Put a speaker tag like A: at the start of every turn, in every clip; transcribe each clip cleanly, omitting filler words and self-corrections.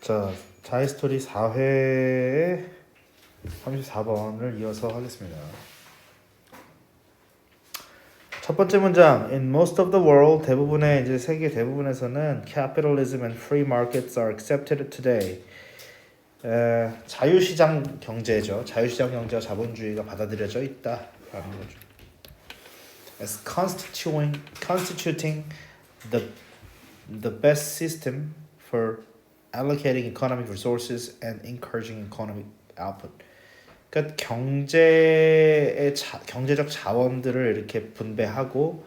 A: 자, 자이스토리 4회의 34번을 이어서 하겠습니다. 첫 번째 문장. In most of the world, 대부분의 이제 세계 대부분에서는 capitalism and free markets are accepted today. 자유시장 경제죠. 자유시장 경제와 자본주의가 받아들여져 있다라는 거죠. As constituting the best system for allocating economic resources and encouraging economic output. 그러니까 경제적 자원들을 이렇게 분배하고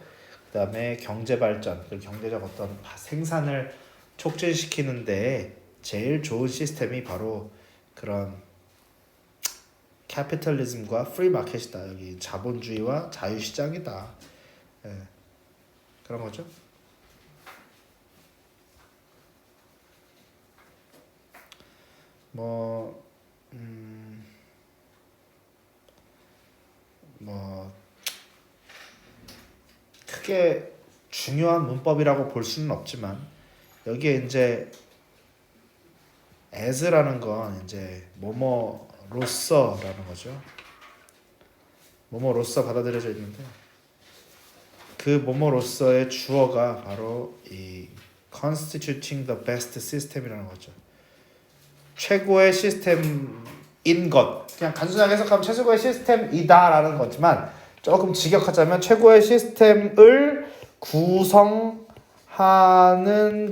A: 그다음에 경제 발전, 경제적 어떤 생산을 촉진시키는데 제일 좋은 시스템이 바로 그런 캐피탈리즘과 프리 마켓이다. 여기 자본주의와 자유시장이다. 그런 거죠. 크게 중요한 문법이라고 볼 수는 없지만 여기에 이제 as라는 건 이제 뭐뭐로서라는 거죠. 뭐뭐로서 받아들여져 있는데 그 뭐뭐로서의 주어가 바로 이 constituting the best system이라는 거죠. 최고의 시스템인 것. 그냥 단순하게 해석하면 최고의 시스템이다라는 거지만 조금 직역하자면 최고의 시스템을 구성하는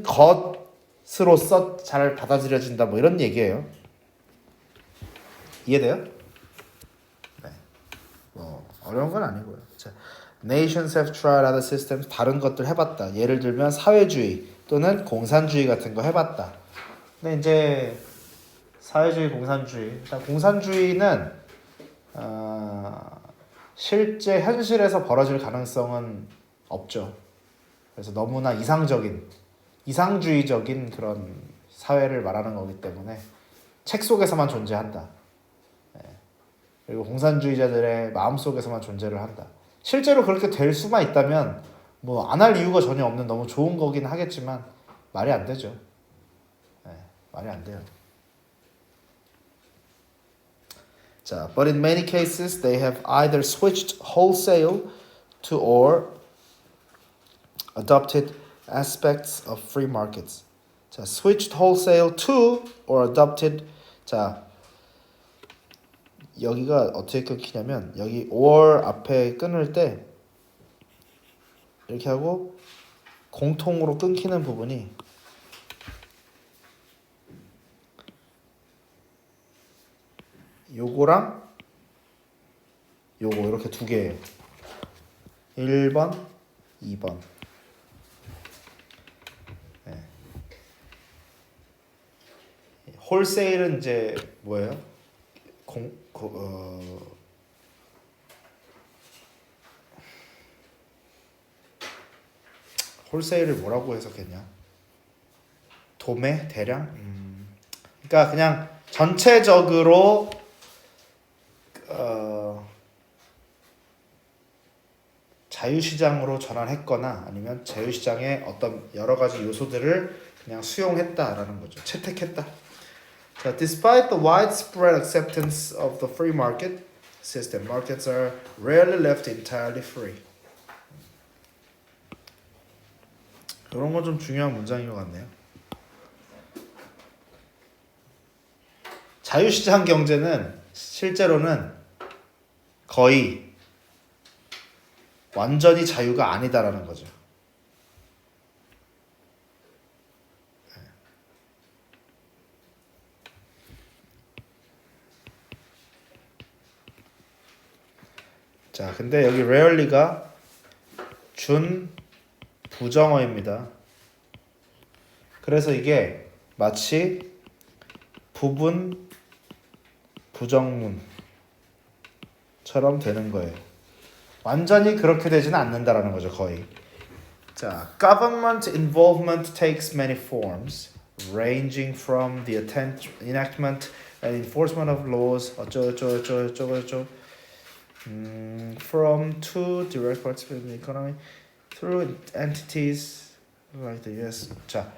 A: 것으로서 잘 받아들여진다 뭐 이런 얘기예요. 이해돼요? 네. 어려운 건 아니고요. 자, Nations have tried other systems. 다른 것들 해봤다. 예를 들면 사회주의 또는 공산주의 같은 거 해봤다. 근데 이제 사회주의, 공산주의. 공산주의는 실제 현실에서 벌어질 가능성은 없죠. 그래서 너무나 이상주의적인 그런 사회를 말하는 거기 때문에 책 속에서만 존재한다. 그리고 공산주의자들의 마음속에서만 존재를 한다. 실제로 그렇게 될 수만 있다면 뭐 안 할 이유가 전혀 없는 너무 좋은 거긴 하겠지만 말이 안 되죠. 말이 안 돼요. 자, but in many cases they have either switched wholesale to or adopted aspects of free markets. 자, switched wholesale to or adopted. 자, 여기가 어떻게 끊기냐면 여기 or 앞에 끊을 때 이렇게 하고 공통으로 끊기는 부분이 요거랑 요거 이렇게 두 개예요. 1번, 2번. 홀세일은 이제 뭐예요? 홀세일을 뭐라고 해석했냐? 도매, 대량? 그러니까 그냥 전체적으로 자유시장으로 전환했거나 아니면 자유시장의 어떤 여러 가지 요소들을 그냥 수용했다라는 거죠. 채택했다. 자, despite the widespread acceptance of the free market system, markets are rarely left entirely free. 이런 건 좀 중요한 문장인 것 같네요. 자유시장 경제는 실제로는 거의 완전히 자유가 아니다라는 거죠. 자, 근데 여기 rarely가 준 부정어입니다. 그래서 이게 마치 부분 부정문처럼 되는 거예요. 완전히 그렇게 되지는 않는다라는 거죠, 거의. 자, government involvement takes many forms, ranging from the enactment and enforcement of laws, from to direct participation in the economy, through entities like the U.S. 자,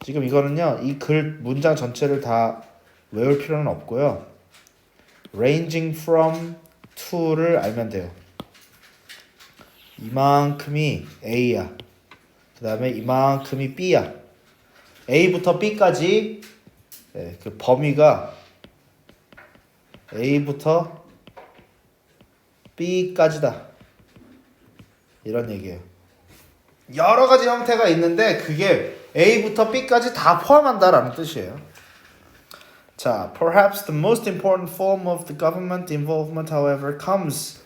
A: 지금 이거는요. 이 글 문장 전체를 다 외울 필요는 없고요. ranging from to를 알면 돼요. 이만큼이 A야. 그 다음에 이만큼이 B야. A부터 B까지 네, 그 범위가 A부터 B까지다. 이런 얘기예요. 여러 가지 형태가 있는데 그게 A부터 B까지 다 포함한다라는 뜻이에요. 자, perhaps the most important form of the government involvement, however, comes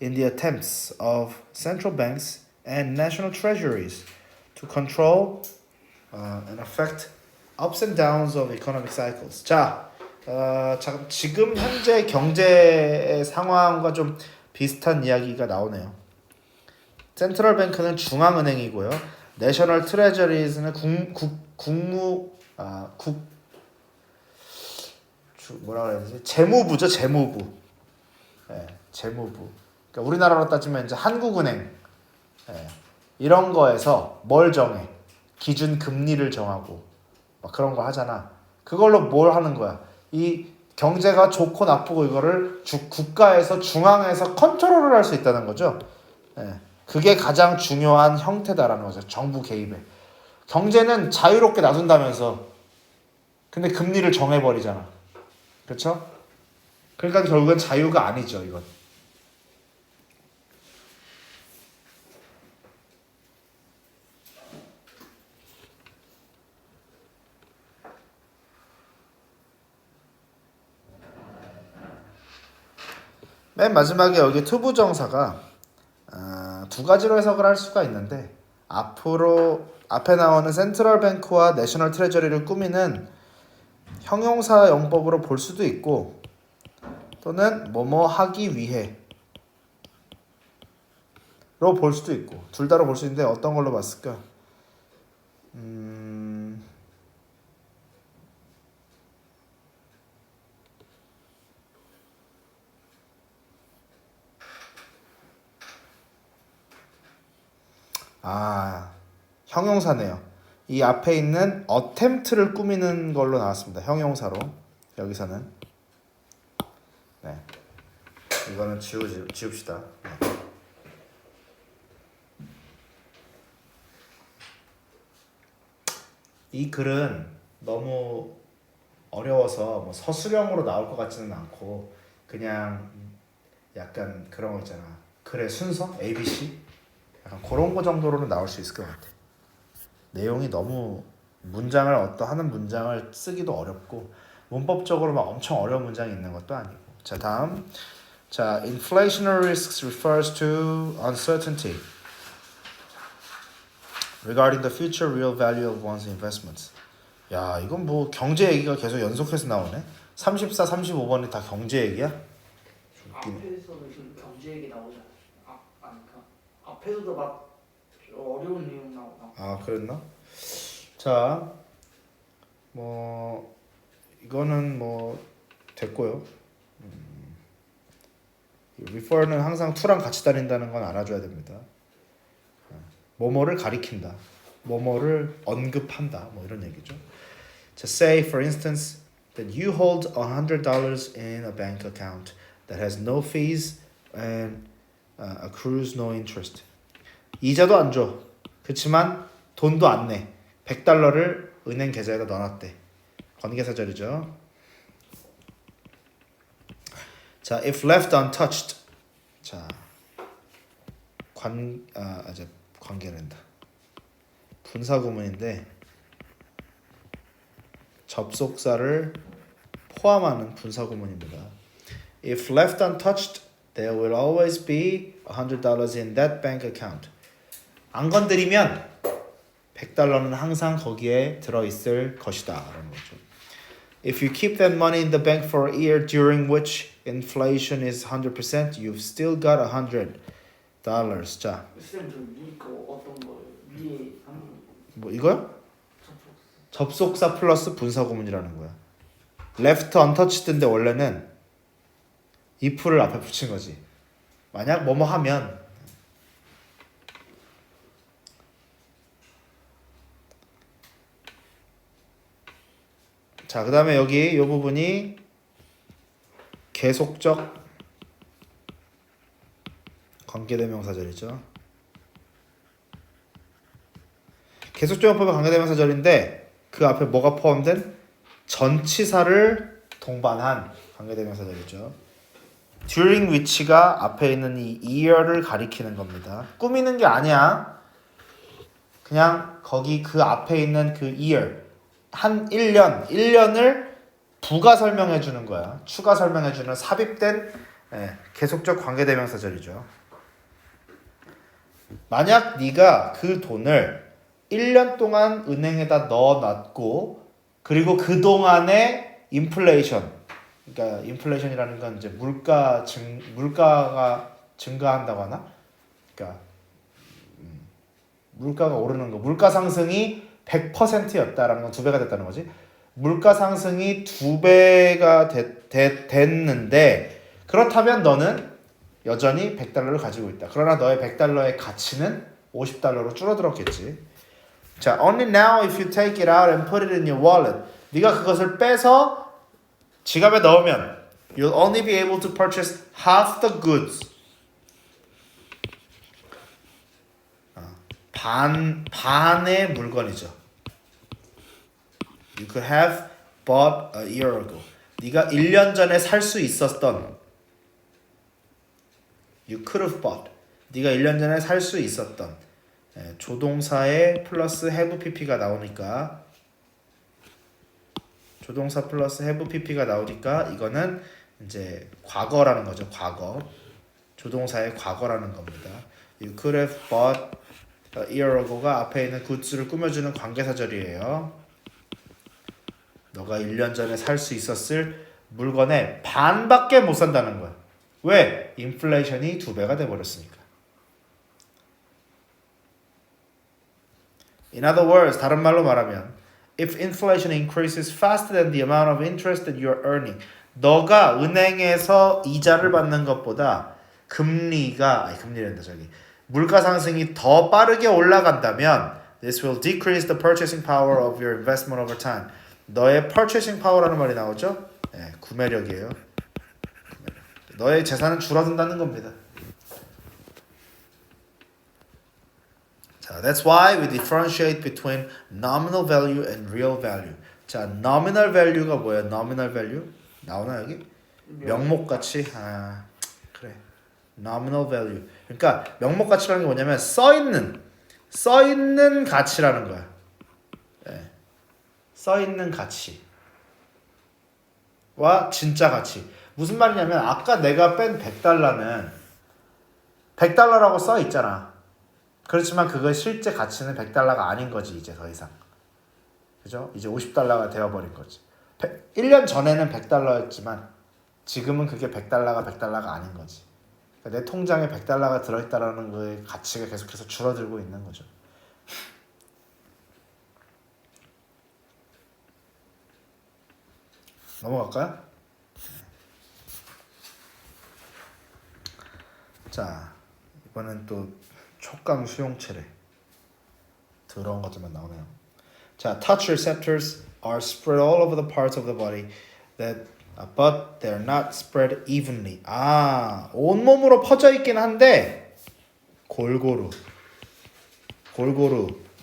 A: in the attempts of central banks and national treasuries to control and affect ups and downs of economic cycles. 자, 지금 현재 경제의 상황과 좀 비슷한 이야기가 나오네요. 센트럴 뱅크는 중앙은행이고요. 내셔널 트레저리즈는 뭐라 그래야 되지? 재무부죠, 재무부. 예, 재무부. 그러니까 우리나라로 따지면 이제 한국은행. 예, 이런 거에서 뭘 정해? 기준 금리를 정하고 막 그런 거 하잖아. 그걸로 뭘 하는 거야? 이 경제가 좋고 나쁘고 이거를 국가에서 중앙에서 컨트롤을 할 수 있다는 거죠. 예, 그게 가장 중요한 형태다라는 거죠. 정부 개입에. 경제는 자유롭게 놔둔다면서. 근데 금리를 정해버리잖아. 그렇죠? 그러니까 결국은 자유가 아니죠, 이건. 맨 마지막에 여기 투부정사가 두 가지로 해석을 할 수가 있는데 앞에 나오는 센트럴 뱅크와 내셔널 트레저리를 꾸미는 형용사 용법으로 볼 수도 있고 또는 뭐뭐 하기 위해 로 볼 수도 있고 둘 다로 볼 수 있는데 어떤 걸로 봤을까? 형용사네요. 이 앞에 있는 attempt를 꾸미는 걸로 나왔습니다. 형용사로 여기서는 네, 이거는 지웁시다. 네. 이 글은 너무 어려워서 뭐 서술형으로 나올 것 같지는 않고 그냥 약간 그런 거 있잖아. 글의 순서 ABC 약간 그런 거 정도로는 나올 수 있을 것 같아. 내용이 너무 하는 문장을 쓰기도 어렵고 문법적으로 막 엄청 어려운 문장이 있는 것도 아니고. 자, 다음. 자, inflationary risks refers to uncertainty regarding the future real value of one's investments. 야, 이건 뭐 경제 얘기가 계속 연속해서 나오네. 34, 35번이 다 경제 얘기야?
B: 앞에서도 지금 경제 얘기 나오잖아. 앞에서도 막 어려운 내용 나오고.
A: 그랬나? 자, 뭐 이거는 뭐 됐고요. refer는 항상 to랑 같이 다닌다는 건 알아줘야 됩니다. 뭐뭐를 가리킨다, 뭐뭐를 언급한다, 뭐 이런 얘기죠. 자, say for instance that you hold $100 in a bank account that has no fees and accrues no interest. 이자도 안 줘. 그렇지만 돈도 안 내. $100를 은행 계좌에다 넣어놨대. 관계사절이죠. 자, if left untouched. 자, 관계된다. 분사구문인데 접속사를 포함하는 분사구문입니다. If left untouched, there will always be $100 in that bank account. 안 건드리면 $100는 항상 거기에 들어있을 것이다 라는 거죠. If you keep that money in the bank for a year during which inflation is 100%, you've still got $100. 자,
B: 쌤, 저 위에 거 어떤 거예요? 위에
A: 뭐 이거요? 접속사 플러스 분사구문이라는 거야. left untouched인데 원래는 if를 앞에 붙인 거지. 만약 뭐뭐 하면. 자, 그 다음에 여기 이 부분이 계속적 관계대명사절이죠. 계속적 용법의 관계대명사절인데 그 앞에 뭐가 포함된? 전치사를 동반한 관계대명사절이죠. during which가 앞에 있는 이 year를 가리키는 겁니다. 꾸미는 게 아니야. 그냥 거기 그 앞에 있는 그 year 한 1년을 부가 설명해 주는 거야. 추가 설명해 주는 삽입된 계속적 관계대명사절이죠. 만약 네가 그 돈을 1년 동안 은행에다 넣어놨고 그리고 그 동안에 인플레이션, 그러니까 인플레이션이라는 건 이제 물가가 증가한다고 하나? 그러니까 물가가 오르는 거, 물가 상승이 100%였다라는 건 2배가 됐다는 거지. 물가 상승이 2배가 됐는데 그렇다면 너는 여전히 100달러를 가지고 있다. 그러나 너의 100달러의 가치는 50달러로 줄어들었겠지. 자, only now if you take it out and put it in your wallet. 네가 그것을 빼서 지갑에 넣으면 you'll only be able to purchase half the goods. 반의 물건이죠. You could have bought a year ago. 네가 1년 전에 살 수 있었던 You could have bought. 네가 1년 전에 살 수 있었던 조동사에 플러스 have pp가 나오니까 조동사 플러스 have pp가 나오니까 이거는 이제 과거라는 거죠. 과거. 조동사의 과거라는 겁니다. You could have bought a year ago가 앞에 있는 goods를 꾸며주는 관계사절이에요. 너가 1년 전에 살 수 있었을 물건의 반밖에 못 산다는 거야. 왜? 인플레이션이 2배가 돼버렸으니까. In other words, 다른 말로 말하면 If inflation increases faster than the amount of interest that you're earning, 너가 은행에서 이자를 받는 것보다 물가 상승이 더 빠르게 올라간다면 This will decrease the purchasing power of your investment over time. 너의 purchasing power라는 말이 나오죠? 네, 구매력이에요. 너의 재산은 줄어든다는 겁니다. 자, that's why we differentiate between nominal value and real value. 자, nominal value가 뭐예요? nominal value? 나오나 여기? 명목가치? 아, 그래. nominal value. 그러니까 명목가치라는 게 뭐냐면 써 있는 가치라는 거야. 네. 써 있는 가치와 진짜 가치. 무슨 말이냐면 아까 내가 뺀 100달러는 100달러라고 써 있잖아. 그렇지만 그거의 실제 가치는 100달러가 아닌 거지 이제 더 이상. 그죠? 이제 50달러가 되어버린 거지. 1년 전에는 100달러였지만 지금은 그게 100달러가 아닌 거지. 그러니까 내 통장에 100달러가 들어있다라는 거의 가치가 계속해서 줄어들고 있는 거죠. 넘어갈까요? 자, 이번엔 또 촉감 수용체래. 더러운 것들만 나오네요. 자, touch receptors are spread all over the parts of the body but they're not spread evenly. 아, 온몸으로 퍼져 있긴 한데 골고루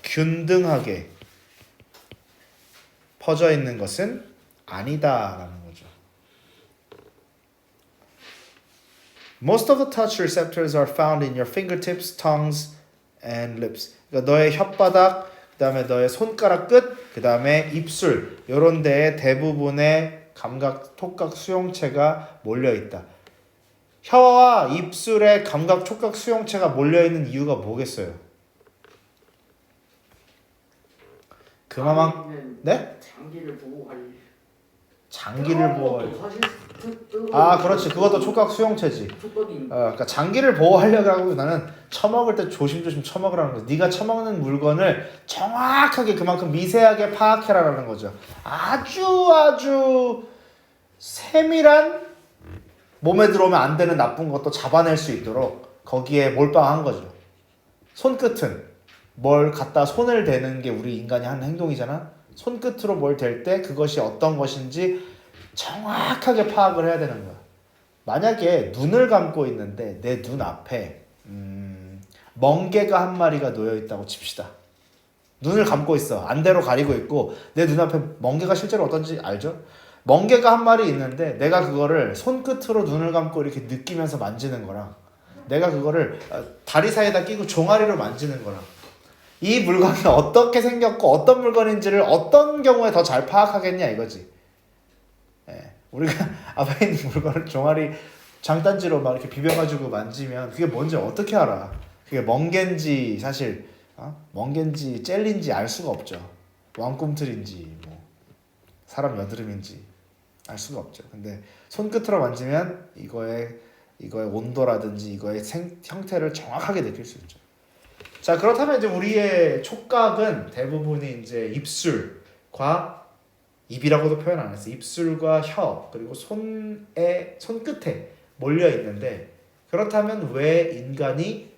A: 균등하게 퍼져 있는 것은 아니다라는 거죠. Most of the touch receptors are found in your fingertips, tongues, and lips. 그러니까 너의 혓바닥, 그다음에 너의 손가락 끝, 그다음에 입술 이런 데에 대부분의 감각, 촉각 수용체가 몰려 있다. 혀와 입술에 감각, 촉각 수용체가 몰려 있는 이유가 뭐겠어요? 그만큼 네?
B: 장기를 보호할.
A: 장기를 보호할.
B: 사실
A: 아, 그렇지. 그것도 촉각 수용체지. 그러니까 장기를 보호하려고 하고 나는 처먹을 때 조심조심 처먹으라는 거지. 네가 처먹는 물건을 정확하게 그만큼 미세하게 파악해라라는 거죠. 아주 세밀한 몸에 들어오면 안 되는 나쁜 것도 잡아낼 수 있도록 거기에 몰빵한 거죠. 손끝은 뭘 갖다 손을 대는 게 우리 인간이 하는 행동이잖아. 손끝으로 뭘 댈 때 그것이 어떤 것인지 정확하게 파악을 해야 되는 거야. 만약에 눈을 감고 있는데 내 눈 앞에 멍게가 한 마리가 놓여 있다고 칩시다. 눈을 감고 있어. 안대로 가리고 있고 내 눈앞에 멍게가 실제로 어떤지 알죠? 멍게가 한 마리 있는데 내가 그거를 손끝으로 눈을 감고 이렇게 느끼면서 만지는 거랑 내가 그거를 다리 사이에다 끼고 종아리로 만지는 거랑 이 물건이 어떻게 생겼고 어떤 물건인지를 어떤 경우에 더 잘 파악하겠냐 이거지. 예, 우리가 앞에 있는 물건을 종아리 장단지로 막 이렇게 비벼가지고 만지면 그게 뭔지 어떻게 알아? 그게 멍게인지 사실 멍게인지 젤리인지 알 수가 없죠. 왕꿈틀인지 뭐 사람 여드름인지 알 수가 없죠. 근데 손끝으로 만지면 이거의 온도라든지 이거의 형태를 정확하게 느낄 수 있죠. 자, 그렇다면 이제 우리의 촉각은 대부분이 이제 입술과 입이라고도 표현 안 했어. 입술과 혀 그리고 손끝에 몰려 있는데 그렇다면 왜 인간이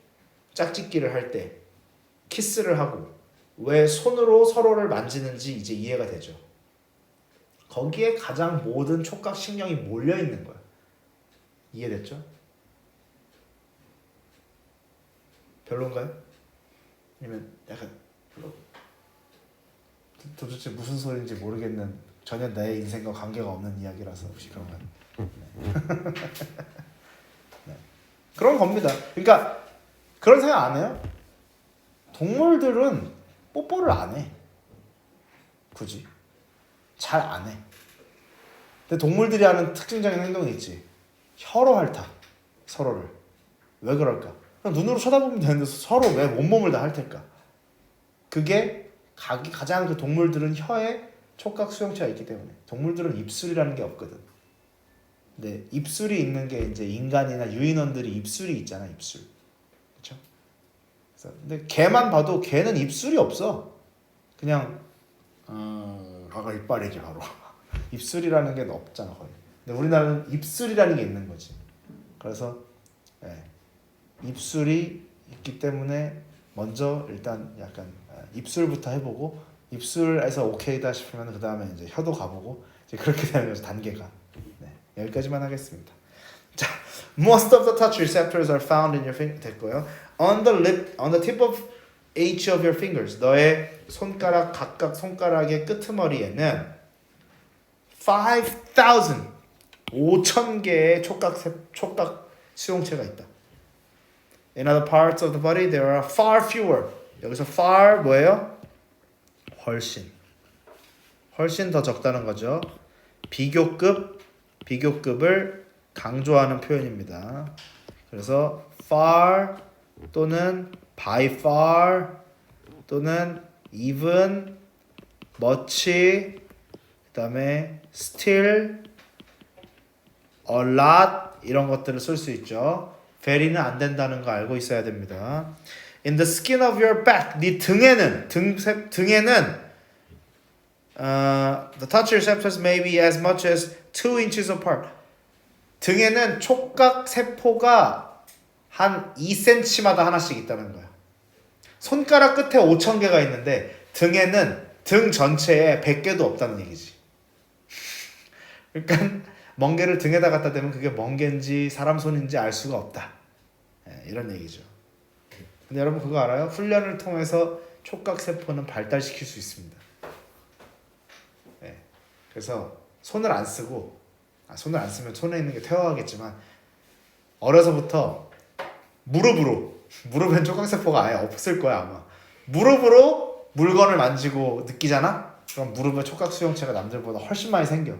A: 짝짓기를 할 때 키스를 하고 왜 손으로 서로를 만지는지 이제 이해가 되죠. 거기에 가장 모든 촉각 신경이 몰려 있는 거야. 이해됐죠? 별론가요? 아니면 약간 도대체 무슨 소리인지 모르겠는 전혀 내 인생과 관계가 없는 이야기라서 혹시 그런가요? 네. 네. 그런 겁니다. 그러니까 그런 생각 안 해요? 동물들은 뽀뽀를 안 해. 굳이 잘 안 해. 근데 동물들이 하는 특징적인 행동이 있지. 혀로 핥아 서로를. 왜 그럴까? 그냥 눈으로 쳐다보면 되는데 서로 왜 온몸을 다 핥을까? 그게 가장 그 동물들은 혀에 촉각 수용체가 있기 때문에. 동물들은 입술이라는 게 없거든. 근데 입술이 있는 게 이제 인간이나 유인원들이 입술이 있잖아. 입술. 그렇죠? 근데 개만 봐도 개는 입술이 없어. 그냥 아가 이빨이지 바로. 입술이라는 게 없잖아 거의. 근데 우리나라는 입술이라는 게 있는 거지. 그래서 입술이 있기 때문에 먼저 일단 약간 입술부터 해보고 입술에서 오케이다 싶으면 그 다음에 이제 혀도 가보고 이제 그렇게 되는 거죠 단계가. 네, 여기까지만 하겠습니다. 자, most of the touch receptors are found in your finger 됐고요. On the tip of each of your fingers. 너의 손가락 각각 손가락의 끄트머리에는 5,000개의 촉각 수용체가 있다. In other parts of the body there are far fewer. 여기서 far 뭐예요? 훨씬 더 적다는 거죠. 비교급을 강조하는 표현입니다. 그래서 far 또는 by far 또는 even, much, 그다음에 still, a lot 이런 것들을 쓸 수 있죠. very는 안 된다는 거 알고 있어야 됩니다. In the skin of your back, 네 등에는 the touch receptors may be as much as 2 inches apart. 등에는 촉각 세포가 한 2cm마다 하나씩 있다는 거야. 손가락 끝에 5,000개가 있는데 등에는 등 전체에 100개도 없다는 얘기지. 그러니까 멍게를 등에다 갖다 대면 그게 멍게인지 사람 손인지 알 수가 없다. 이런 얘기죠. 근데 여러분 그거 알아요? 훈련을 통해서 촉각 세포는 발달시킬 수 있습니다. 그래서 손을 안 쓰면 손에 있는 게 퇴화하겠지만 어려서부터 무릎엔 촉각세포가 아예 없을 거야 아마. 무릎으로 물건을 만지고 느끼잖아? 그럼 무릎에 촉각 수용체가 남들보다 훨씬 많이 생겨.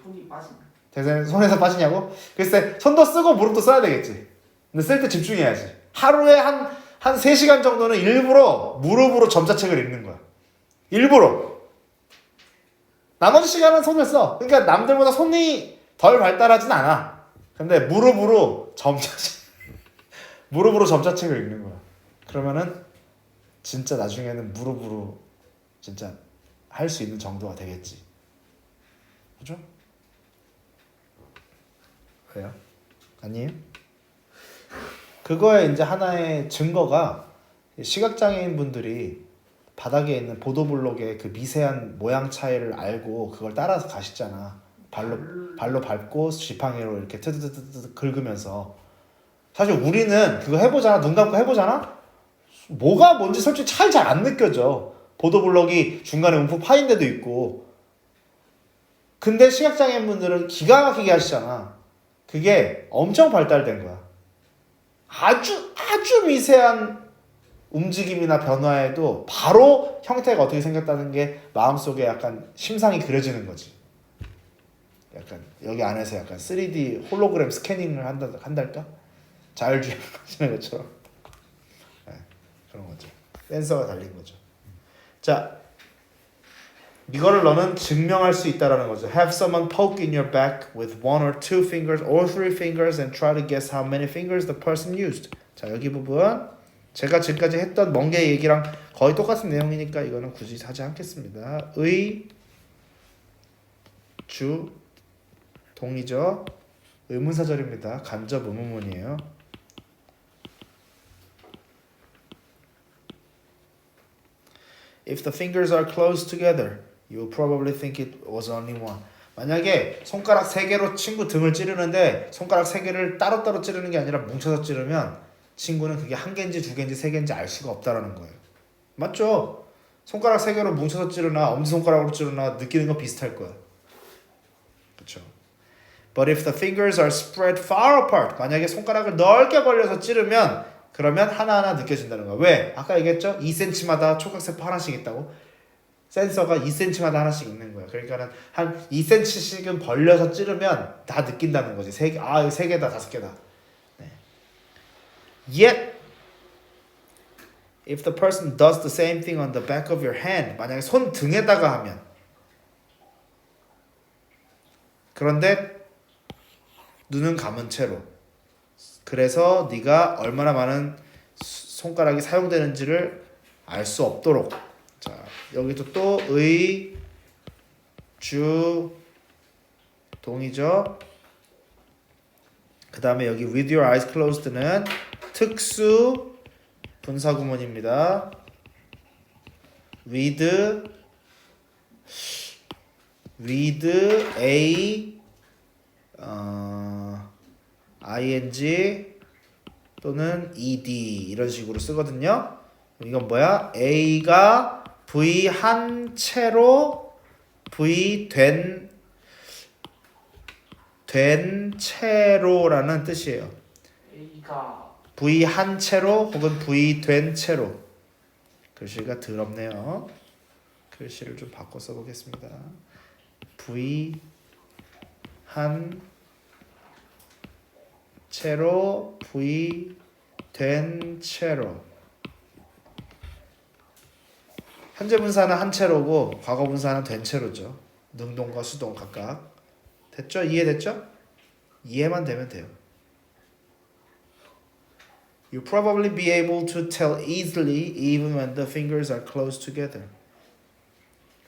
B: 손이 빠진다.
A: 대세는 손에서 빠지냐고? 글쎄 손도 쓰고 무릎도 써야 되겠지. 근데 쓸 때 집중해야지. 하루에 한 3시간 정도는 일부러 무릎으로 점자책을 읽는 거야. 일부러. 나머지 시간은 손을 써. 그러니까 남들보다 손이 덜 발달하진 않아. 근데 무릎으로 점자책을 읽는 거야. 그러면은 진짜 나중에는 무릎으로 진짜 할 수 있는 정도가 되겠지. 그죠? 왜요? 아니에요? 그거에 이제 하나의 증거가 시각장애인 분들이 바닥에 있는 보도블록의 그 미세한 모양 차이를 알고 그걸 따라서 가시잖아. 발로 밟고 지팡이로 이렇게 트드드드드 긁으면서. 사실 우리는 그거 해보잖아. 눈 감고 해보잖아. 뭐가 뭔지 솔직히 차이 잘 안 느껴져. 보도블록이 중간에 움푹 파인 데도 있고. 근데 시각장애인분들은 기가 막히게 하시잖아. 그게 엄청 발달된 거야. 아주 미세한 움직임이나 변화에도 바로 형태가 어떻게 생겼다는 게 마음속에 약간 심상이 그려지는 거지. 약간 여기 안에서 약간 3D 홀로그램 스캐닝을 한달까? 자율주행 하시는 것처럼. 네, 그런 거죠. 센서가 달린 거죠. 자, 이거를 너는 증명할 수 있다라는 거죠. Have someone poke in your back with 1 or 2 fingers or 3 fingers and try to guess how many fingers the person used. 자, 여기 부분 제가 지금까지 했던 멍게 얘기랑 거의 똑같은 내용이니까 이거는 굳이 하지 않겠습니다. 의, 주, 동이죠. 의문사절입니다. 간접 의문문이에요. If the fingers are close together, you will probably think it was only one. 만약에 손가락 3개로 친구 등을 찌르는데 손가락 3개를 따로따로 찌르는 게 아니라 뭉쳐서 찌르면 친구는 그게 1개인지 2개인지 3개인지 알 수가 없다라는 거예요. 맞죠? 손가락 3개로 뭉쳐서 찌르나 엄지손가락으로 찌르나 느끼는 건 비슷할 거야. 그렇죠? But if the fingers are spread far apart, 만약에 손가락을 넓게 벌려서 찌르면 그러면 하나하나 느껴진다는 거야. 왜? 아까 얘기했죠? 2cm마다 초각세포 하나씩 있다고. 센서가 2cm마다 하나씩 있는 거야. 그러니까는 한 2cm씩은 벌려서 찌르면 다 느낀다는 거지. 3개, 3개다, 5개다. 네. Yet, if the person does the same thing on the back of your hand, 만약에 손 등에다가 하면, 그런데 눈은 감은 채로. 그래서 네가 얼마나 많은 손가락이 사용되는지를 알 수 없도록. 자, 여기도 또 의, 주, 동이죠. 그 다음에 여기 with your eyes closed는 특수 분사구문입니다. with a ing 또는 ed 이런 식으로 쓰거든요. 이건 뭐야? A가 V 한 채로 V 된 채로라는 뜻이에요.
B: A가
A: V 한 채로 혹은 V 된 채로. 글씨가 더럽네요. 글씨를 좀 바꿔 써보겠습니다. V 한 채로 V 된 채로. 현재 분사는 한 채로고 과거 분사는 된 채로죠. 능동과 수동 각각. 됐죠? 이해됐죠? 이해만 되면 돼요. You probably be able to tell easily even when the fingers are close together.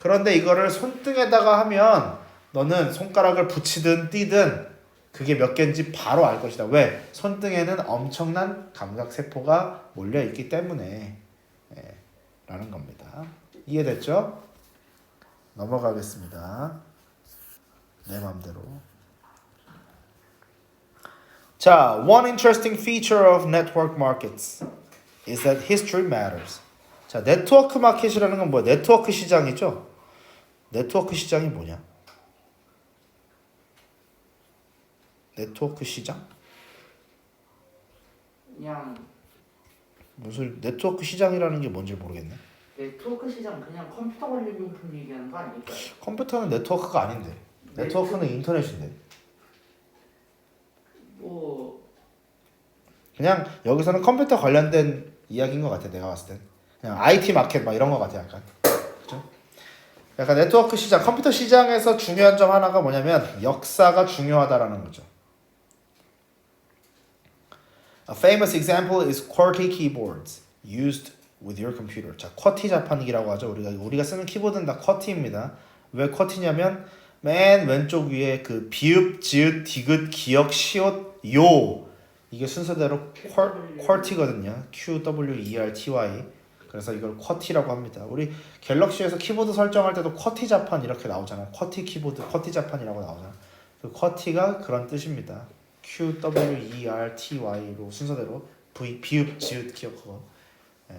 A: 그런데 이거를 손등에다가 하면 너는 손가락을 붙이든 띄든 그게 몇 개인지 바로 알 것이다. 왜? 손등에는 엄청난 감각세포가 몰려있기 때문에 라는 겁니다. 이해됐죠? 넘어가겠습니다. 내 맘대로. 자, one interesting feature of network markets is that history matters. 자, 네트워크 마켓이라는 건 뭐야? 네트워크 시장이죠? 네트워크 시장이 뭐냐? 네트워크 시장?
B: 그냥
A: 무슨 네트워크 시장이라는 게 뭔지 모르겠네.
B: 네트워크 시장 그냥 컴퓨터 관련 용품 얘기하는 거 아닐까요?
A: 컴퓨터는 네트워크가 아닌데. 네트워크는 인터넷인데.
B: 뭐
A: 그냥 여기서는 컴퓨터 관련된 이야기인 것 같아. 내가 봤을 땐. 그냥 IT 마켓 막 이런 것 같아. 약간. 그죠? 약간 네트워크 시장, 컴퓨터 시장에서 중요한 점 하나가 뭐냐면 역사가 중요하다라는 거죠. A famous example is QWERTY keyboards used with your computer. 자, 쿼티 자판기라고 하죠. 우리가 쓰는 키보드는 다 쿼티입니다. 왜 쿼티냐면 맨 왼쪽 위에 그 비읍, 지읒, 디귿, 기역, 시옷, 요 이게 순서대로 쿼티거든요. QWERTY. 그래서 이걸 쿼티라고 합니다. 우리 갤럭시에서 키보드 설정할 때도 쿼티 자판 이렇게 나오잖아요. 쿼티 키보드, 쿼티 자판이라고 나오잖아요. 그 쿼티가 그런 뜻입니다. QWERTY로 순서대로 비읍, 지읒, 기억 그거. 예.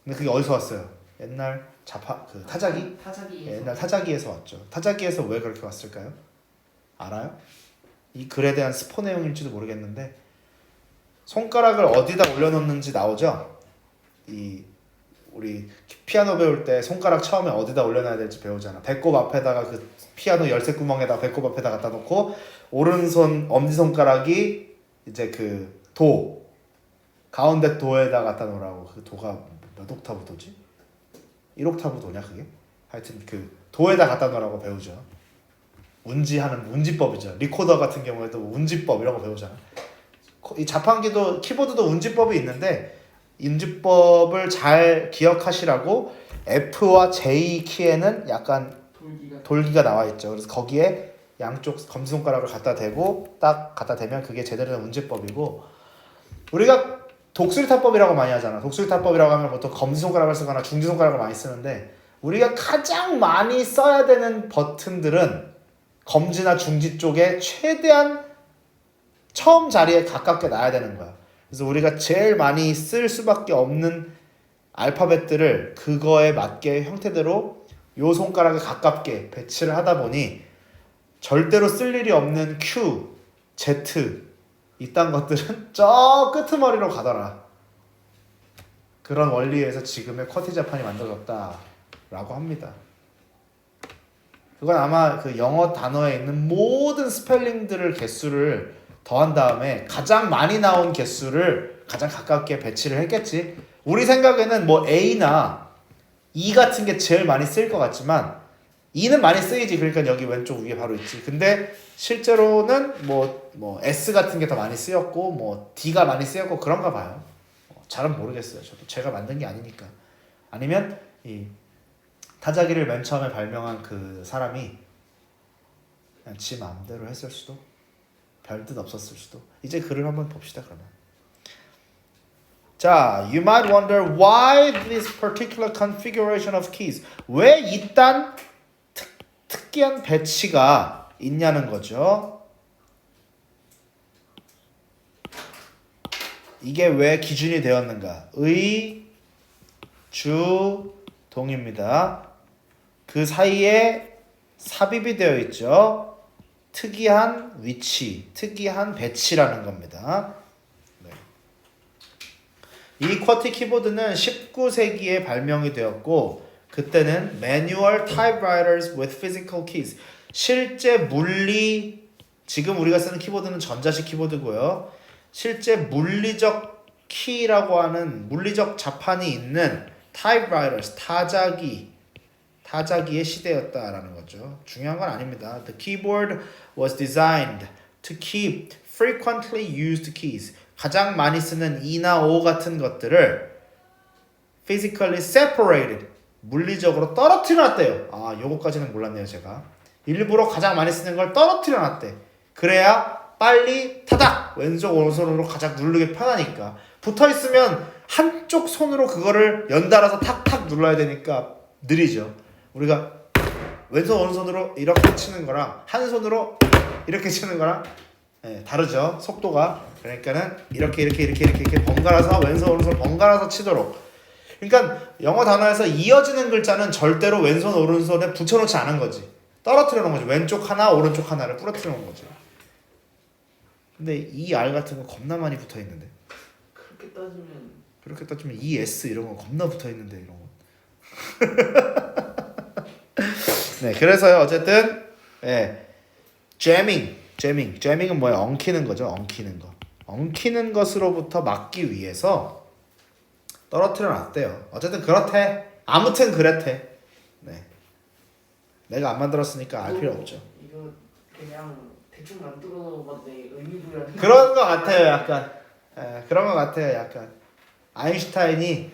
A: 근데 그게 어디서 왔어요? 옛날 자파 그 타자기?
B: 타자기에서.
A: 옛날 타자기에서 왔죠. 타자기에서 왜 그렇게 왔을까요? 알아요? 이 글에 대한 스포 내용일지도 모르겠는데 손가락을 어디다 올려놓는지 나오죠? 이 우리 피아노 배울 때 손가락 처음에 어디다 올려놔야 될지 배우잖아. 배꼽 앞에다가 그 피아노 열쇠 구멍에다 배꼽 앞에다 갖다 놓고 오른손 엄지손가락이 이제 그 도 가운데 도에다 갖다 놓으라고. 그 도가 몇 옥타브 도지? 1옥타브 도냐 그게? 하여튼 그 도에다 갖다 놓으라고 배우죠. 운지하는 운지법이죠. 리코더 같은 경우에도 운지법 이런 거 배우잖아. 이 자판기도 키보드도 운지법이 있는데 운지법을 잘 기억하시라고 F와 J 키에는 약간 돌기가 나와 있죠. 그래서 거기에 양쪽 검지손가락을 갖다 대고 딱 갖다 대면 그게 제대로 된 운지법이고 우리가 독수리타법이라고 많이 하잖아. 독수리타법이라고 하면 보통 검지손가락을 쓰거나 중지손가락을 많이 쓰는데 우리가 가장 많이 써야 되는 버튼들은 검지나 중지 쪽에 최대한 처음 자리에 가깝게 놔야 되는 거야. 그래서 우리가 제일 많이 쓸 수밖에 없는 알파벳들을 그거에 맞게 형태대로 요 손가락에 가깝게 배치를 하다 보니 절대로 쓸 일이 없는 Q, Z 이딴 것들은 저 끄트머리로 가더라. 그런 원리에서 지금의 쿼티 자판이 만들어졌다라고 합니다. 그건 아마 그 영어 단어에 있는 모든 스펠링들을 개수를 더한 다음에 가장 많이 나온 개수를 가장 가깝게 배치를 했겠지. 우리 생각에는 뭐 A나 E 같은 게 제일 많이 쓰일 것 같지만 E는 많이 쓰이지. 그러니까 여기 왼쪽 위에 바로 있지. 근데 실제로는 뭐 S 같은 게 더 많이 쓰였고 뭐 D가 많이 쓰였고 그런가 봐요. 잘은 모르겠어요. 저도 제가 만든 게 아니니까. 아니면 이 타자기를 맨 처음에 발명한 그 사람이 그냥 지 마음대로 했을 수도, 별뜻 없었을 수도. 이제 글을 한번 봅시다 그러면. 자, you might wonder why this particular configuration of keys. 왜 이딴 특이한 배치가 있냐는 거죠. 이게 왜 기준이 되었는가? 의, 주, 동입니다. 그 사이에 삽입이 되어 있죠. 특이한 위치, 특이한 배치라는 겁니다. 네. 이 쿼티 키보드는 19세기에 발명이 되었고 그때는 Manual Typewriters with Physical Keys, 실제 물리, 지금 우리가 쓰는 키보드는 전자식 키보드고요. 실제 물리적 키라고 하는 물리적 자판이 있는 Typewriters, 타자기의 시대였다라는 거죠. 중요한 건 아닙니다. The keyboard was designed to keep frequently used keys. 가장 많이 쓰는 E나 O 같은 것들을 physically separated, 물리적으로 떨어뜨려 놨대요. 아, 요거까지는 몰랐네요, 제가. 일부러 가장 많이 쓰는 걸 떨어뜨려 놨대. 그래야 빨리 타닥 왼손 오른손으로 가장 누르기 편하니까. 붙어 있으면 한쪽 손으로 그거를 연달아서 탁탁 눌러야 되니까 느리죠. 우리가 왼손 오른손으로 이렇게 치는 거랑 한 손으로 이렇게 치는 거랑 다르죠. 속도가. 그러니까는 이렇게 번갈아서 왼손 오른손 번갈아서 치도록. 그러니까 영어 단어에서 이어지는 글자는 절대로 왼손 오른손에 붙여놓지 않은 거지. 떨어뜨려 놓은 거지. 왼쪽 하나 오른쪽 하나를 부러뜨려 놓은 거지. 근데 이 R 같은 거 겁나 많이 붙어 있는데. 그렇게 따지면 이 S 이런 거 겁나 붙어 있는데 이런 거. 네, 그래서요 어쨌든 jamming은 뭐야? 엉키는 거죠. 엉키는 것으로부터 막기 위해서 떨어뜨려 놨대요. 어쨌든 그렇대. 아무튼 그랬대. 네. 내가 안 만들었으니까 알 필요 없죠.
B: 이거 그냥 대충 만들어봤는데 의미부여는
A: 그런 거 같아요, 약간. 그런 거 같아요, 약간. 아인슈타인이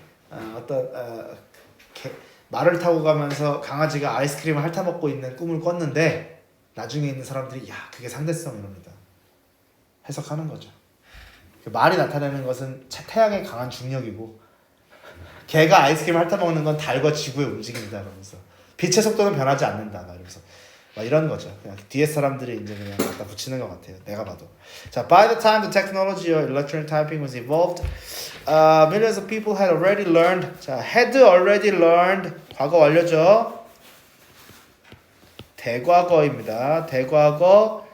A: 말을 타고 가면서 강아지가 아이스크림을 핥아 먹고 있는 꿈을 꿨는데 나중에 있는 사람들이 야, 그게 상대성 이럽니다. 해석하는 거죠. 그 말이 나타내는 것은 태양의 강한 중력이고 개가 아이스크림 핥아 먹는 건 달과 지구의 움직임이다 그러면서 빛의 속도는 변하지 않는다 막 이러면서 막 이런 거죠. 그냥 뒤에 사람들이 이제 그냥 갖다 붙이는 것 같아요. 내가 봐도. 자, by the time the technology of electronic typing was evolved, millions of people had already learned. 자, had already learned. 과거 완료죠. 대과거입니다. 대과거,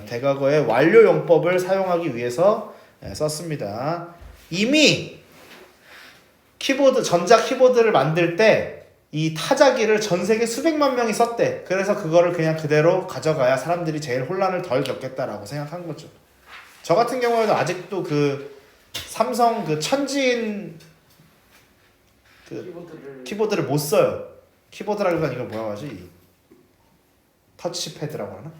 A: 대과거의 완료 용법을 사용하기 위해서 썼습니다. 이미 키보드, 전자 키보드를 만들 때 이 타자기를 전 세계 수백만 명이 썼대. 그래서 그거를 그냥 그대로 가져가야 사람들이 제일 혼란을 덜 겪겠다라고 생각한 거죠. 저 같은 경우에도 아직도 그 삼성 그 천지인 그 키보드를 못 써요. 키보드라기보다 이걸 뭐라고 하지? 터치패드라고 하나?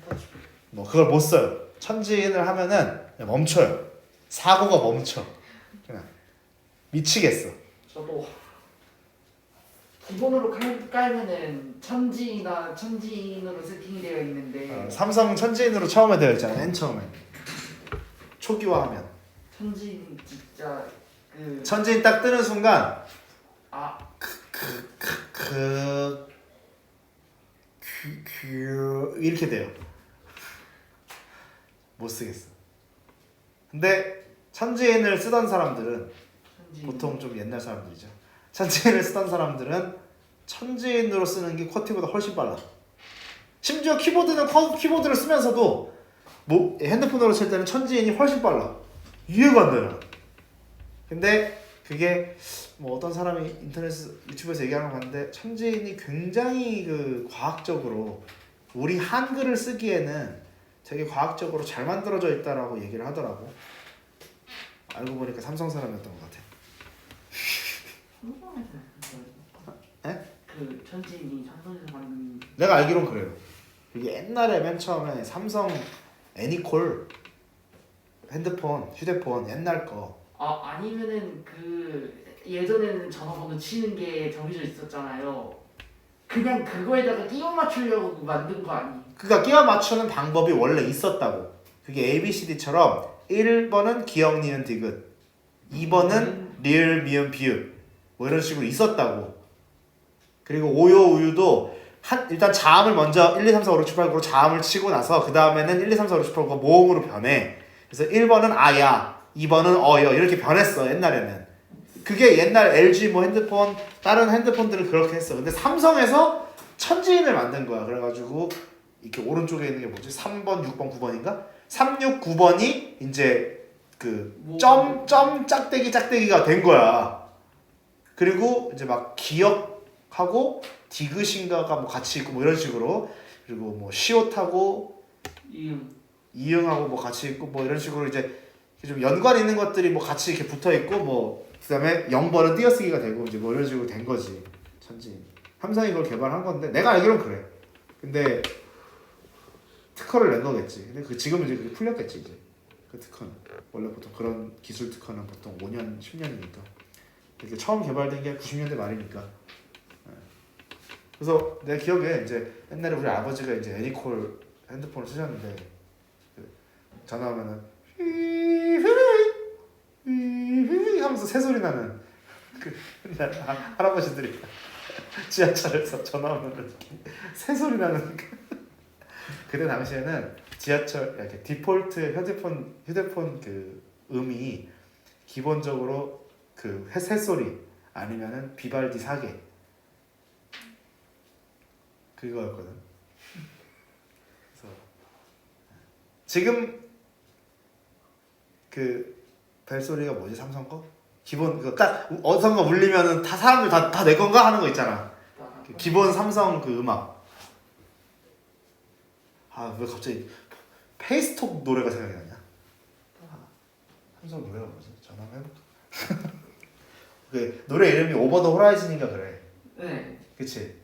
A: 뭐 그걸 못 써요. 천지인을 하면은 그냥 멈춰요. 사고가 멈춰. 그냥 미치겠어.
B: 저도 기본으로 깔면은 천지나 천지인으로 세팅이 되어 있는데
A: 삼성 천지인으로 처음에 되어 있잖아. 맨 처음에 초기화하면
B: 천지인 진짜 그
A: 천지인 딱 뜨는 순간
B: 아
A: 이렇게 돼요. 못 쓰겠어. 근데 천지인을 쓰던 사람들은
B: 천지인.
A: 보통 좀 옛날 사람들이죠. 천지인을 쓰던 사람들은 천지인으로 쓰는 게 쿼티보다 훨씬 빨라. 심지어 키보드를 쓰면서도 뭐 핸드폰으로 칠 때는 천지인이 훨씬 빨라. 이해가 안 되나? 근데 그게 뭐 어떤 사람이 유튜브에서 얘기하는 거 봤는데 천지인이 굉장히 그 과학적으로 우리 한글을 쓰기에는 되게 과학적으로 잘 만들어져 있다라고 얘기를 하더라고. 알고 보니까 삼성 사람이었던 것 같아. 에?
B: 그 천지인이 삼성에서 만든
A: 내가 알기론 그래요. 이게 옛날에 맨 처음에 삼성 애니콜 휴대폰 옛날 거.
B: 아니면은 그 예전에는 전화번호 치는 게 정해져 있었잖아요. 그냥 그거에다가 끼워 맞추려고 만든 거 아니?
A: 그러니까 끼워 맞추는 방법이 원래 있었다고. 그게 ABCD처럼 1번은 기역, 니은, 디귿, 2번은 리을, 미음, 비읍 뭐 이런 식으로 있었다고. 그리고 오요, 우유도 일단 자음을 먼저 1, 2, 3, 4, 5, 6, 7, 8, 9로 자음을 치고 나서 그 다음에는 1, 2, 3, 4, 5, 6, 7, 8, 9가 모음으로 변해. 그래서 1번은 아야, 2번은 어여 이렇게 변했어 옛날에는. 그게 옛날 LG 뭐 핸드폰 다른 핸드폰들은 그렇게 했어. 근데 삼성에서 천지인을 만든 거야. 그래가지고 이렇게 오른쪽에 있는 게 뭐지? 3번, 6번, 9번인가? 3, 6, 9번이 이제 그 점 짝대기가 된 거야. 그리고 이제 막 기억하고 디귿인가가 뭐 같이 있고 뭐 이런 식으로. 그리고 뭐 시옷하고 이응하고 뭐 같이 있고 뭐 이런 식으로 이제 좀 연관 있는 것들이 뭐 같이 이렇게 붙어 있고 뭐 그다음에 0번은 띄어쓰기가 되고 이제 뭐 이런 식으로 된 거지. 천지. 삼성이 이걸 개발한 건데 내가 알기로는 그래. 근데 특허를 낸 거겠지. 근데 지금은 이제 그게 풀렸겠지 이제. 그 특허는 원래 보통 그런 기술 특허는 보통 5년, 10년이니까. 이게 처음 개발된 게 90년대 말이니까. 그래서 내 기억에 이제 옛날에 우리 아버지가 이제 애니콜 핸드폰을 쓰셨는데 전화 오면은 하면서 새소리 나는 그 옛날 할아버지들이 지하철에서 전화 오면은 새소리 나는 그때 당시에는 지하철 이렇게 디폴트 휴대폰 그 음이 기본적으로 그 새소리 아니면은 비발디 사계 그거였거든. 그래서 지금 그 벨소리가 뭐지 삼성 거? 기본 그 딱 어디선가 울리면은 다 사람들 다 내 건가 하는 거 있잖아. 기본 삼성 그 음악. 아 왜 갑자기 페이스톡 노래가 생각이 나냐? 삼성 노래가 뭐지? 전화 한번 해볼까? 그 노래 이름이 오버 더 호라이즌인가 그래.
B: 네.
A: 그치?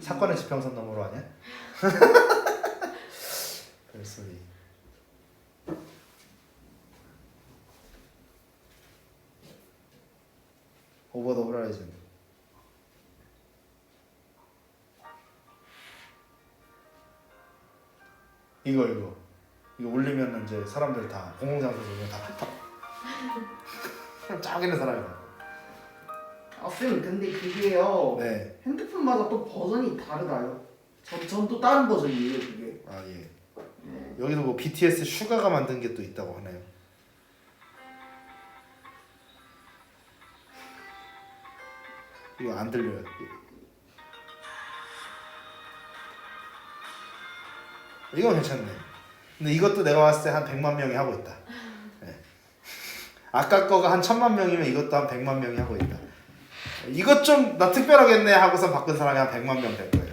A: 사건의 지평선 너머로 아니야? 벨소리. 오버 더 호라이즌. 이거 울리면 이제 사람들 다 공공장소에서 다 쫙 있는 사람이야.
B: 쌤 근데 그게요.
A: 네.
B: 핸드폰마다 또 버전이 다르다요. 전 또 다른 버전이에요 그게.
A: 아 예.
B: 네.
A: 여기도 뭐 BTS 슈가가 만든 게 또 있다고 하네요. 이거 안 들려요. 이거 괜찮네. 근데 이것도 내가 봤을 때 한 100만 명이 하고 있다. 네. 아까 거가 한 1000만 명이면 이것도 한 100만 명이 하고 있다. 이것 좀 나 특별하겠네 하고서 바꾼 사람이 한 100만 명 될 거예요.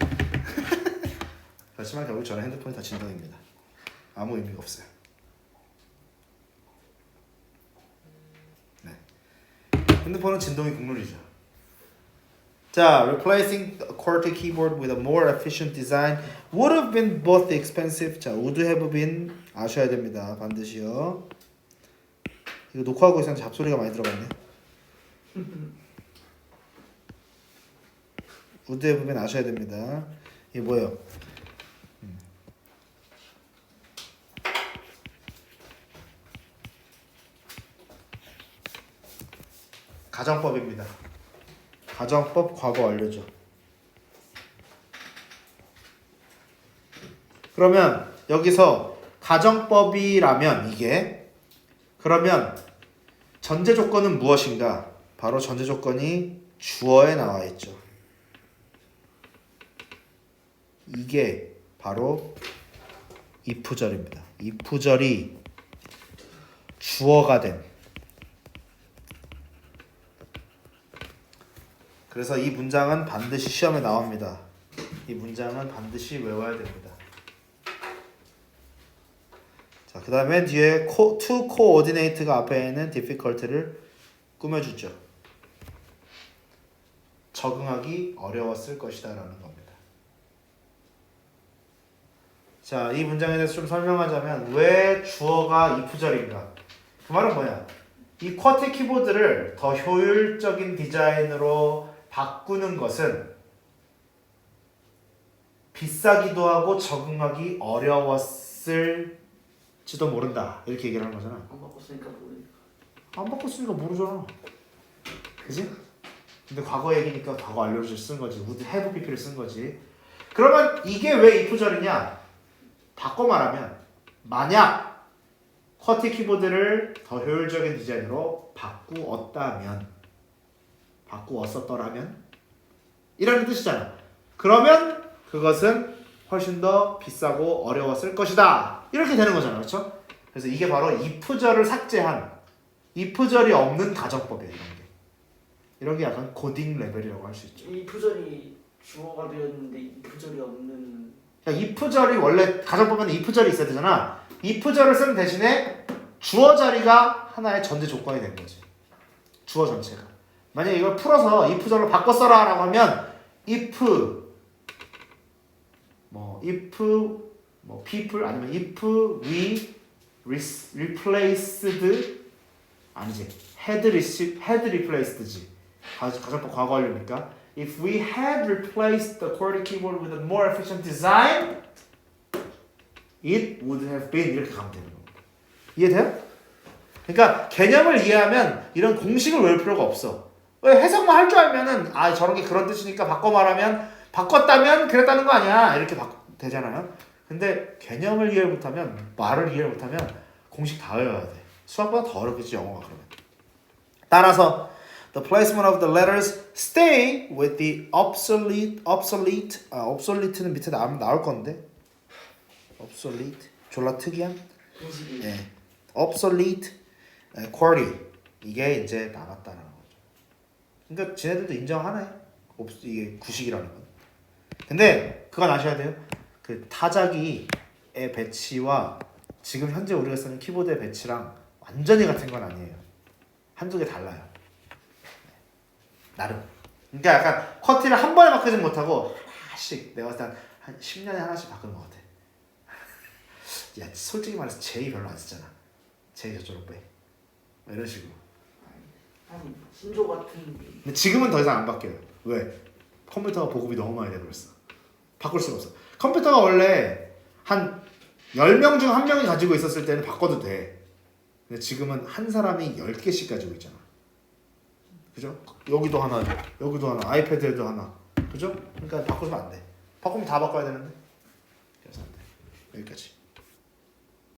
A: 그렇지만 결국 저는 핸드폰이 다 진동입니다. 아무 의미가 없어요. 네. 핸드폰은 진동이 국룰이죠. 자, replacing a QWERTY keyboard with a more efficient design would have been both expensive. 자, would have been 아셔야 됩니다. 반드시요. 이거 녹화하고 있었는데 잡소리가 많이 들어갔네. would have been 아셔야 됩니다. 이게 뭐예요? 가정법입니다. 가정법 과거 완료죠. 그러면 여기서 가정법이라면 이게 그러면 전제 조건은 무엇인가? 바로 전제 조건이 주어에 나와 있죠. 이게 바로 if절입니다. if절이 주어가 된. 그래서 이 문장은 반드시 시험에 나옵니다. 이 문장은 반드시 외워야 됩니다. 자, 그 다음에 뒤에 to coordinate가 앞에 있는 difficult를 꾸며주죠. 적응하기 어려웠을 것이다 라는 겁니다. 자, 이 문장에 대해서 좀 설명하자면 왜 주어가 if절인가? 그 말은 뭐야? 이 쿼티 키보드를 더 효율적인 디자인으로 바꾸는 것은 비싸기도 하고 적응하기 어려웠을지도 모른다. 이렇게 얘기를 하는 거잖아.
B: 안 바꿨으니까 모르니까.
A: 안 바꿨으니까 모르잖아. 그지? 근데 과거 얘기니까 과거 완료를 쓴 거지. would have pp를 쓴 거지. 그러면 이게 왜 if절이냐? 바꿔 말하면 만약 쿼티 키보드를 더 효율적인 디자인으로 바꾸었더라면 이라는 뜻이잖아. 그러면 그것은 훨씬 더 비싸고 어려웠을 것이다. 이렇게 되는 거잖아. 그렇죠? 그래서 이게 바로 if절을 삭제한 if절이 없는 가정법이에요. 이런 게 약간 고딩 레벨이라고 할 수 있죠.
B: 이 표절이 주어가 되었는데 이 표절이 없는.
A: 그러니까 if절이 원래 가정법에는 if절이 있어야 되잖아. if절을 쓰는 대신에 주어 자리가 하나의 전제 조건이 된 거지. 주어 전체가. 만약에 이걸 풀어서 if절로 바꿔 써라 라고 하면 if people 아니면 if we replaced 아니지 had replace드지. 가정법 과거 완료니까 if we had replaced the QWERTY keyboard with a more efficient design it would have been 이렇게 가면 되는 겁니다. 이해돼요? 그러니까 개념을 이해하면 이런 공식을 외울 필요가 없어. 왜 해석만 할 줄 알면은 아 저런 게 그런 뜻이니까 바꿔 말하면 바꿨다면 그랬다는 거 아니야 이렇게 되잖아요. 근데 개념을 이해 못하면 말을 이해 못하면 공식 다 외워야 돼. 수학보다 더 어렵겠지 영어가 그러면. 따라서 the placement of the letters stay with the obsolete는 밑에 나올 건데 obsolete 졸라 특이한
B: 공식이.
A: 예 obsolete QWERTY 이게 이제 남았다는 거죠. 그러니까 쟤네들도 인정하네. 이게 구식이라는 건. 근데 그건 아셔야 돼요. 그 타자기의 배치와 지금 현재 우리가 쓰는 키보드의 배치랑 완전히 같은 건 아니에요. 한두 개 달라요. 나름. 그러니까 약간 쿼티를 한 번에 바꾸진 못하고 하나씩 내가 봤을 때 한 10년에 하나씩 바꾸는 것 같아. 야 솔직히 말해서 제이 별로 안 쓰잖아. 제이 저쪽으로 빼. 이런 식으로.
B: 한 신조 같은.
A: 근데 지금은 더 이상 안 바뀌어요. 왜? 컴퓨터가 보급이 너무 많이 돼버렸어. 바꿀 수가 없어. 컴퓨터가 원래 한 10명 중 1명이 가지고 있었을 때는 바꿔도 돼. 근데 지금은 한 사람이 10개씩 가지고 있잖아. 그죠? 여기도 하나, 여기도 하나, 아이패드에도 하나, 그죠? 그러니까 바꾸면 안 돼. 바꾸면 다 바꿔야 되는데. 그래서 안 돼. 여기까지.